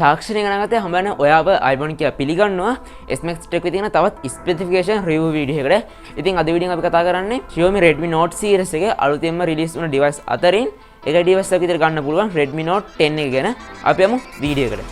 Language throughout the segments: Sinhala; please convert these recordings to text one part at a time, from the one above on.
තාක්ෂණය ගණගත්තේ හම්බෙන ඔයාව iPhone කියලා පිළිගන්නවා SMAX එකේ තියෙන තවත් ස්පෙસિෆිකේෂන් රිවිව් වීඩියෝ එකකට. ඉතින් අද වීඩියෝ එක අපි කතා කරන්නේ Xiaomi Redmi Note series එකේ අලුතෙන්ම රිලීස් වුණ device අතරින් එක device එකක් විතර ගන්න පුළුවන් Redmi Note 10 එක ගැන අපි යමු වීඩියෝ එකට.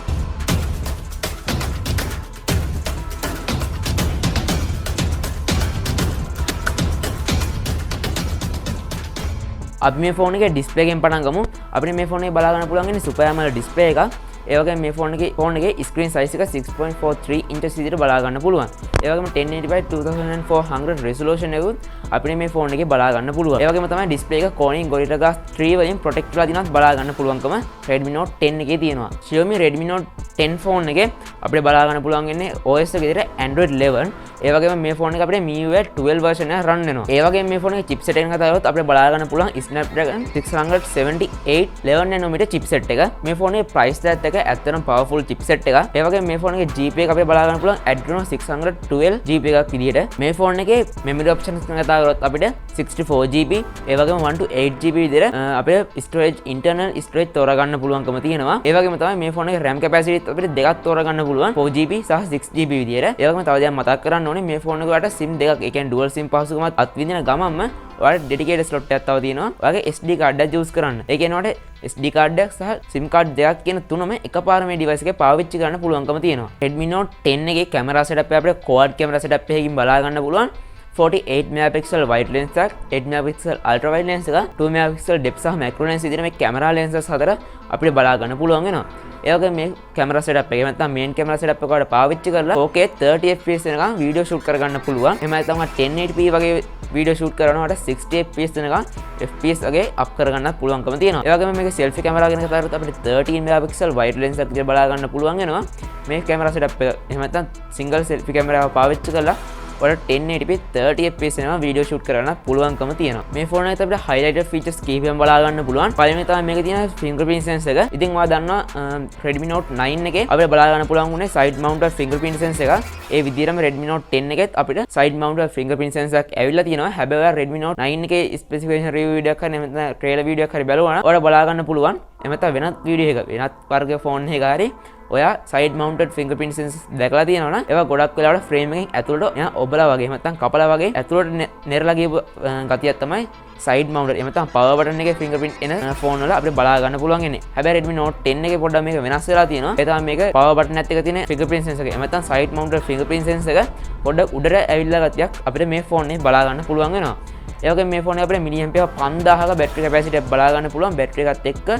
අපි මේ ෆෝන් එකේ ඩිස්ප්ලේ එකෙන් පටන් ගමු. අපිට මේ ෆෝන් එක බලා ගන්න පුළුවන් ඉන්නේ Super AMOLED ඩිස්ප්ලේ එකක්. ඒ වගේම මේ ෆෝන් එකේ ස්ක්‍රීන් සයිස් එක 6.43 ඉන්චස් විදිහට බලා ගන්න පුළුවන්. ඒ වගේම 1080x2400 රෙසොලූෂන් එකකුත් අපිට මේ ෆෝන් එකේ බලා ගන්න පුළුවන්. ඒ වගේම තමයි ඩිස්ප්ලේ එක Corning Gorilla Glass 3 වලින් ප්‍රොටෙක්ට් කරලා දිනවත් බලා ගන්න පුළුවන්කම Redmi Note 10 එකේ තියෙනවා. Xiaomi Redmi Note 10 ෆෝන් එකේ අපිට බලා ගන්න පුළුවන් ඉන්නේ OS එක විදිහට Android 11. ඒ වගේම මේ ෆෝන් එක අපිට MIUI 12 version එක රන් වෙනවා. ඒ වගේම මේ ෆෝන් එකේ chipset එක කතා කරොත් අපිට බලා ගන්න පුළුවන් Snapdragon 678 11 nanometer chipset එක. මේ ෆෝන් එකේ price tag එක ඇත්තටම powerful chipset එකක්. ඒ වගේම මේ ෆෝන් එකේ GP එක අපිට බලා ගන්න පුළුවන් Adreno 612 GP එකක් විදිහට. මේ ෆෝන් එකේ memory options කතා කරොත් අපිට 64GB ඒ වගේම 128GB විදිහට අපිට storage internal storage තෝරා ගන්න පුළුවන්කම තියෙනවා. ඒ වගේම තමයි මේ ෆෝන් එකේ RAM capacity අපිට දෙකක් තෝරා ගන්න පුළුවන් 4GB සහ 6GB විදිහට. ඒ වගේම තව දෙයක් මතක් කරන්න ඕනේ මේ ෆෝන් එකකට SIM දෙකක් ඒ කියන්නේ dual SIM පහසුකමත් අත්විඳින ගමන්ම ඔයාලට dedicated slot එකක් තව තියෙනවා. ඔයාගේ SD card එක use කරන්න. ඒ කියන්නේ ඔයාලට SD card එකක් සහ SIM card දෙකක් කියන තුනම එකපාර මේ device එකේ පාවිච්චි කරන්න පුළුවන්කම තියෙනවා. Redmi Note 10 එකේ camera setup එක අපිට quad camera setup එකකින් බලා ගන්න පුළුවන්. 48 megapixel wide lens එකක්, 8 megapixel ultra wide lens එකක්, 2 megapixel depth සහ macro lens විදිහට මේ camera lenses හතර අපිට බලා ගන්න පුළුවන් වෙනවා. ඒ වගේම මේ camera setup එක නැත්නම් main camera setup එක වලට පාවිච්චි කරලා 4K 30 fps වෙනකන් video shoot කරගන්න පුළුවන්. එහෙම නැත්නම් 1080p වගේ video shoot කරනකොට 60 fps වෙනකන් fps වගේ up කරගන්නත් පුළුවන්කම තියෙනවා. ඒ වගේම මේකේ selfie camera ගැන කතා කරද්දී අපිට 13 megapixel wide lens එකක් විදිහට බලා ගන්න පුළුවන් වෙනවා. මේ camera setup එක එහෙම නැත්නම් single selfie camera එක පාවිච්චි කරලා ඔයාලට 1080p 30 fps වෙනවා වීඩියෝ ෂූට් කරන්න පුළුවන්කම තියෙනවා. මේ ෆෝන් එකේ අපිට highlighted features කීපයක් බලා ගන්න පුළුවන්. පළවෙනි තමයි මේකේ තියෙන fingerprint sensor එක. ඉතින් ඔයා දන්නවා Redmi Note 9 එකේ අපිට බලා ගන්න පුළුවන් උනේ side mounted fingerprint sensor එකක්. ඒ විදිහටම Redmi Note 10 එකෙත් අපිට side mounted fingerprint sensor එකක් ඇවිල්ලා තියෙනවා. හැබැයි ඔයා Redmi Note 9 එකේ specification review වීඩියෝ එකක් හරි නැත්නම් trailer වීඩියෝ එකක් හරි බලුවා නම් ඔයාලා බලා ගන්න පුළුවන්. එහෙම නැත්නම් වෙනත් වීඩියෝ එකක වෙනත් වර්ග ෆෝන් එකක හරි ඔයා side mounted fingerprint sensors දැකලා තියෙනවා නම් ඒවා ගොඩක් වෙලාවට frame එකෙන් ඇතුළට එන ඔබලා වගේ නැත්නම් කපලා වගේ ඇතුළට නෙරලා ගියපු ගතියක් තමයි side mounted. එහෙම නැත්නම් power button එකේ fingerprint එන ෆෝන් වල අපිට බලා ගන්න පුළුවන් ඉන්නේ. හැබැයි Redmi Note 10 එකේ පොඩ්ඩක් මේක වෙනස් වෙලා තියෙනවා. ඒ තමයි මේක power button එකත් එක්ක තියෙන fingerprint sensor එක. එහෙම නැත්නම් side mounted fingerprint sensor එක පොඩ්ඩක් උඩට ඇවිල්ලා ගතියක් අපිට මේ ෆෝන් එකේ බලා ගන්න පුළුවන් වෙනවා. ඒ වගේම මේ ෆෝන් එක අපිට mAh 5000ක battery capacity එකක් බලා ගන්න පුළුවන්. battery එකත් එක්ක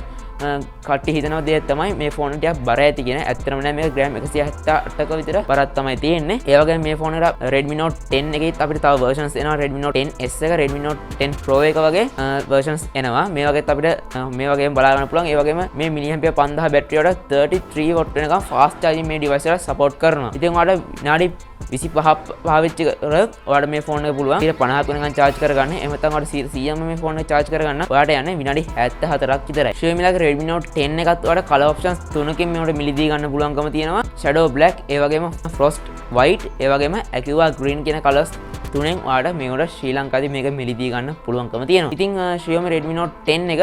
කට්ටි හිතනවා දෙයක් තමයි මේ ෆෝන් එක ටිකක් බර ඇති කියන. ඇත්තටම නෑ මේක ග්‍රෑම් 178ක විතර බරක් තමයි තියෙන්නේ. ඒ වගේම මේ ෆෝන් එකට Redmi Note 10 එකේත් අපිට තව versions එනවා. Redmi Note 10S එක, Redmi Note 10 Pro එක වගේ versions එනවා. මේ වගේත් අපිට මේ වගේම බලා ගන්න පුළුවන්. ඒ වගේම මේ mAh 5000 battery වලට 33 watt වෙනකම් fast charging මේ device එක support කරනවා. ඉතින් ඔයාලට විනාඩි 25ක් පාවිච්චි කරලා ඔයාලට මේ ෆෝන් එක පුළුවන් 50ක් වෙනකන් charge කරගන්න. එහෙම නැත්නම් ඔයාලට 100ම මේ ෆෝන් එක charge කරගන්න ඔයාලට යන්නේ විනාඩි 74ක් විතරයි. Xiaomi ලගේ Redmi Note 10 එකත් ඔයාලට color options තුනකින් මේකට මිලදී ගන්න පුළුවන්කම තියෙනවා. Shadow black, ඒ වගේම frost white, ඒ වගේම aqua green කියන colors තුනෙන් ඔයාලට මේකට ශ්‍රී ලංකාවේ මේක මිලදී ගන්න පුළුවන්කම තියෙනවා. ඉතින් Xiaomi Redmi Note 10 එක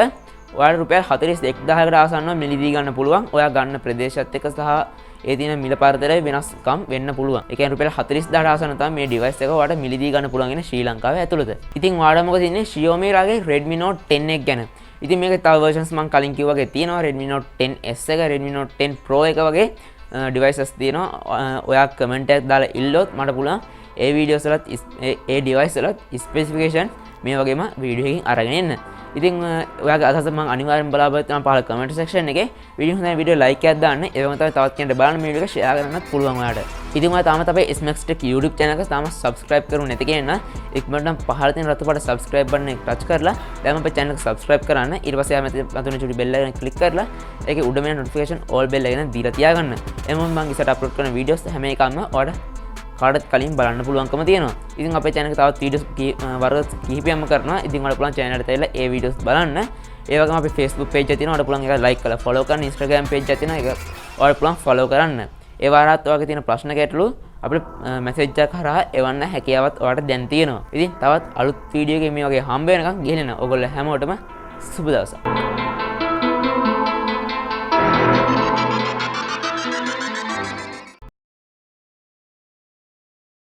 ඔයාලට රුපියල් 41000කට ආසන්නව මිලදී ගන්න පුළුවන්. ඔයා ගන්න ප්‍රදේශයත් එක්ක සහ ඒ තියෙන මිල පරතරය වෙනස්කම් වෙන්න පුළුවන්. ඒ කියන්නේ රුපියල් 40000ට ආසන්න තමයි මේ device එක ඔයාලට මිලදී ගන්න පුළුවන් ඉන්නේ ශ්‍රී ලංකාවේ ඇතුළත. ඉතින් ඔයාලට මොකද ඉන්නේ Xiaomi රාගේ Redmi Note 10 එක ගැන. ඉතින් මේකේ තව versions මම කලින් කිව්වා වගේ තියෙනවා. Redmi Note 10S එක, Redmi Note 10 Pro එක වගේ devices තියෙනවා. ඔයා comment එකක් දාලා ඉල්ලුවොත් මට පුළුවන් ඒ videos වලත් ඒ device වලත් specification මේ වගේම වීඩියෝ එකකින් අරගෙන එන්න. ඉතින් ඔයාගේ අදහස මම අනිවාර්යෙන් බලාපොරොත්තු වෙනවා පහළ comment section එකේ. වීඩියෝ හොඳයි වීඩියෝ like එකක් දාන්න. ඒ වගේම තමයි තවත් කෙනෙක්ට බලන්න මේ වීඩියෝ එක share කරන්නත් පුළුවන් ඔයාලට. ඉතින් ඔයා තාමත් අපේ SMAX Tech YouTube channel එක තාම subscribe කරුනේ නැති කෙනා ඉක්මනටම පහළ තියෙන රතු පාට subscribe button එක touch කරලා දැන් අපේ channel එක subscribe කරන්න. ඊට පස්සේ ආයෙත් අතුනේ චුටි bell එක click කරලා ඒකේ උඩ මෙන්න notification all bell එක ගැන දීලා තියාගන්න. එමුම මම ඉස්සරට upload කරන videos හැම එකක්ම ඔයාලට කාටත් කලින් බලන්න පුළුවන්කම තියෙනවා. ඉතින් අපේ channel එකේ තවත් videos වර්ග කිහිපයක්ම කරනවා. ඉතින් ඔයාලට පුළුවන් channel එකට ඇවිල්ලා ඒ videos බලන්න. ඒ වගේම අපේ Facebook page එක තියෙනවා. ඔයාලට පුළුවන් ඒක like කරලා follow කරන්න. Instagram page එක තියෙනවා. ඒක ඔයාලට පුළුවන් follow කරන්න. ඒ වාරات ඔයාලගේ තියෙන ප්‍රශ්න ගැටලු අපිට message එකක් හරහා එවන්න හැකියාවත් ඔයාලට දැන් තියෙනවා. ඉතින් තවත් අලුත් වීඩියෝ එකකින් මේ වගේ හම්බ වෙනකන් ගිහින් එන්න. ඔයගොල්ලෝ හැමෝටම සුබ දවසක්.